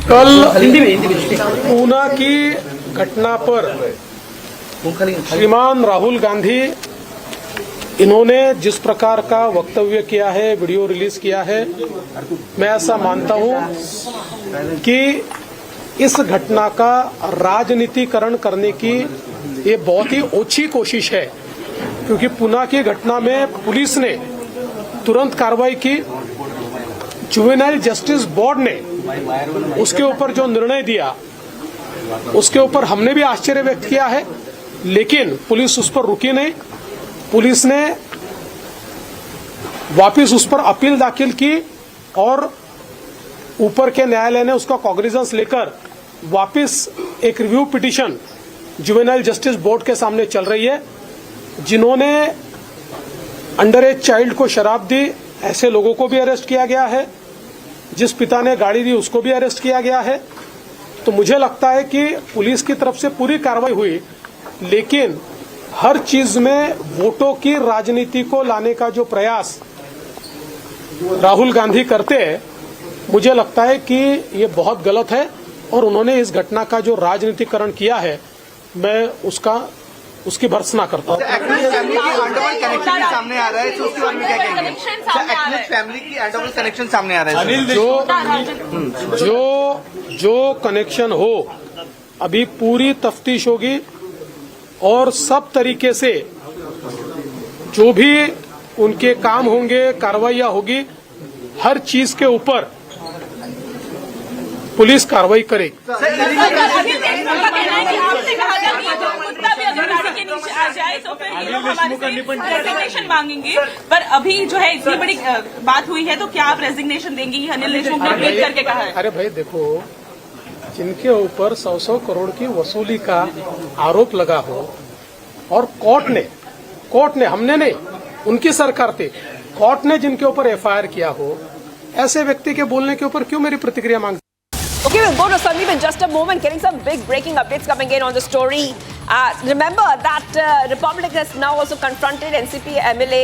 कल ऊना की घटना पर श्रीमान राहुल गांधी इन्होंने जिस प्रकार का वक्तव्य किया है, वीडियो रिलीज किया है, मैं ऐसा मानता हूं कि इस घटना का राजनीतिकरण करने की ये बहुत ही ओछी कोशिश है, क्योंकि पुणे की घटना में पुलिस ने तुरंत कार्रवाई की। जुवेनाइल जस्टिस बोर्ड ने उसके ऊपर जो निर्णय दिया उसके ऊपर हमने भी आश्चर्य व्यक्त किया है, लेकिन पुलिस उस पर रुकी नहीं। पुलिस ने वापस उस पर अपील दाखिल की और ऊपर के न्यायालय ने उसका कॉग्निजेंस लेकर वापस एक review petition juvenile justice board के सामने चल रही है। जिन्होंने अंडर एज चाइल्ड को शराब दी, ऐसे लोगों को भी अरेस्ट किया गया है। जिस पिता ने गाड़ी दी उसको भी अरेस्ट किया गया है। तो मुझे लगता है कि पुलिस की तरफ से पूरी कार्रवाई हुई, लेकिन हर चीज में वोटों की राजनीति को लाने का जो प्रयास राहुल गांधी करते हैं, मुझे लगता है कि ये बहुत गलत है और उन्होंने इस घटना का जो राजनीतिकरण किया है, मैं उसकी भर्त्सना करता हूँ। सामने आ रहा है, उसके बारे में क्या कहेंगे? फैमिली की अंडरवर्ल्ड कनेक्शन सामने आ रहा है। जो कनेक्शन हो, अभी पूरी तफ्तीश होगी और सब तरीके से जो भी उनके काम होंगे, कार्रवाइयां होगी, हर चीज के ऊपर पुलिस कार्रवाई करेगी। मांगेंगे, पर अभी जो है इतनी बड़ी बात हुई है, तो क्या आप रेजिग्नेशन देंगी? अनिल देशमुख ने ट्वीट करके कहा है। अरे भाई देखो, जिनके ऊपर 100 करोड़ की वसूली का आरोप लगा हो और कोर्ट ने हमने नहीं, उनकी सरकार थी, कोर्ट ने जिनके ऊपर एफआईआर किया हो, ऐसे व्यक्ति के बोलने के ऊपर क्यों मेरी प्रतिक्रिया मांग? Okay, we'll go to Sandeep in just a moment, getting some big breaking updates coming in on the story. Remember that Republic has now also confronted NCP MLA.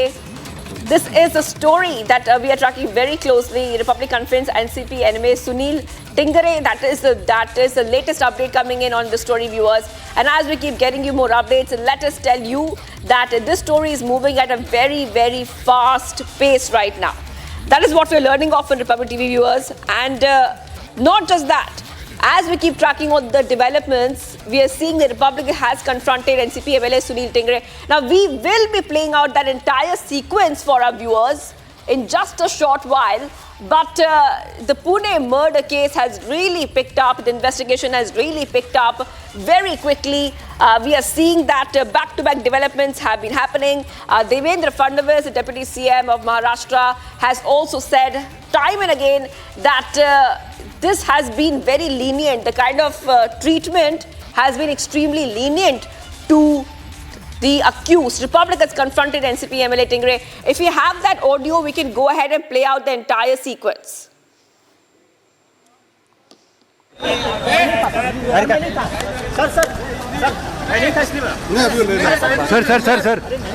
This is a story that we are tracking very closely. Republic confronts NCP MLA Sunil Tingare. That is the latest update coming in on the story, viewers. And as we keep getting you more updates, let us tell you that this story is moving at a very, very fast pace right now. That is what we're learning of on Republic TV, viewers. And not just that, as we keep tracking all the developments, we are seeing the Republic has confronted NCP MLA Sunil Tingare. Now, we will be playing out that entire sequence for our viewers in just a short while. But the Pune murder case has really picked up. The investigation has really picked up very quickly. We are seeing that back-to-back developments have been happening. Devendra Fadnavis, the Deputy CM of Maharashtra, has also said time and again that this has been very lenient. The kind of treatment has been extremely lenient to the accused. Republic has confronted NCP MLA Tingare. If we have that audio, we can go ahead and play out the entire sequence.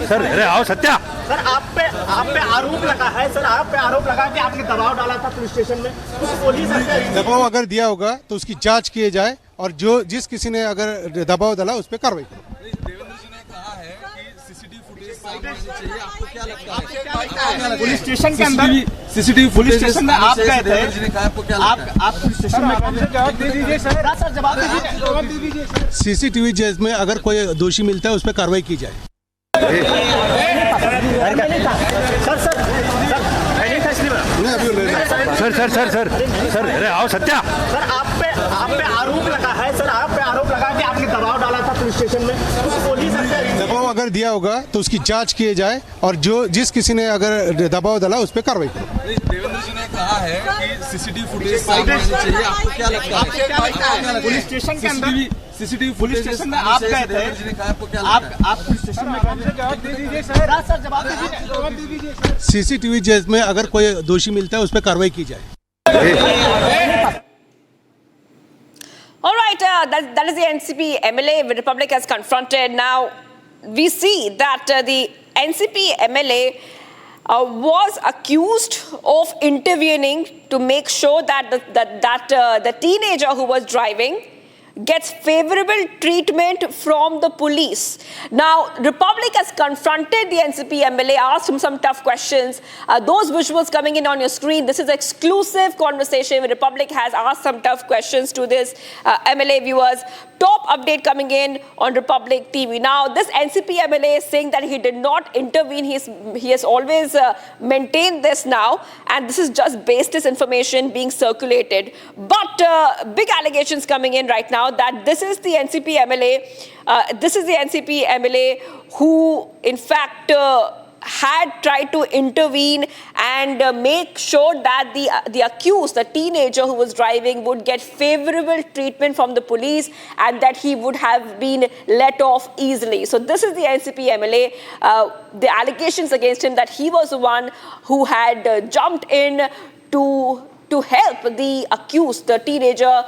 Sir अरे आओ Satya. Sir आप पे आरोप लगा है, sir आप पे आरोप लगा कि आपने दबाव डाला था पुलिस स्टेशन में। पुलिस दबाव अगर दिया होगा तो उसकी जांच किए जाए और जिस किसी ने अगर दबाव डाला उस पर कार्रवाई करें। देवेंद्र जी ने कहा है कि सीसीटीवी फुटेज सामने आनी चाहिए। आपको क्या लगता है? पुलिस स्टेशन के अंदर सीसीटीवी पुलिस स्टेशन में आप गए थे, देवेंद्र जी ने कहा, आपको क्या लगता है? आप पुलिस स्टेशन में जवाब दे दीजिए सर, जवाब दे दीजिए। सीसीटीवी जेल में अगर कोई दोषी मिलता है उस पर कार्रवाई की जाए। सर अरे आओ सत्या। सर आप पे आरोप लगा है, सर आप पे आरोप लगा कि आपने दबाव डाला था पुलिस स्टेशन में। पुलिस दबाव अगर दिया होगा तो उसकी जांच किए जाए और जिस किसी ने अगर दबाव डाला उस पर कार्रवाई करें। देवेंद्र जी ने कहा है कि सीसीटीवी फुटेज सामने आनी चाहिए। आपको क्या लगता है? पुलिस स्टेशन के अंदर सीसीटीवी पुलिस स्टेशन में आप गए थे, जी ने कहा, आपको क्या लगता है? आप पुलिस स्टेशन में जवाब दे दीजिए सर, जवाब दे दीजिए। सीसीटीवी जेल में अगर कोई दोषी मिलता है उस पर कार्रवाई की जाए। All right, that is the NCP MLA the Republic has confronted. Now, we see that the NCP MLA was accused of intervening to make sure that the teenager who was driving gets favorable treatment from the police. Now, Republic has confronted the NCP MLA, asked him some tough questions. Those visuals coming in on your screen, this is exclusive conversation where Republic has asked some tough questions to this MLA viewers. Top update coming in on Republic TV. Now, this NCP MLA is saying that he did not intervene. He has always maintained this now, and this is just baseless information being circulated. But big allegations coming in right now that this is the NCP MLA, who, in fact, had tried to intervene and make sure that the accused, the teenager who was driving, would get favorable treatment from the police and that he would have been let off easily. So this is the NCP MLA. The allegations against him that he was the one who had jumped in to help the accused, the teenager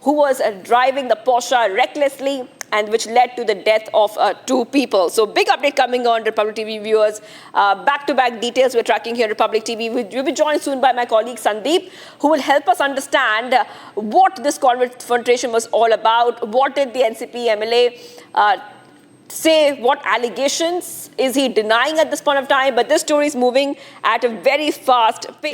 who was driving the Porsche recklessly, and which led to the death of 2 people. So big update coming on Republic TV viewers. Back-to-back details we're tracking here at Republic TV. We'll be joined soon by my colleague Sandeep, who will help us understand what this confrontation was all about. What did the NCP MLA say? What allegations is he denying at this point of time? But this story is moving at a very fast pace.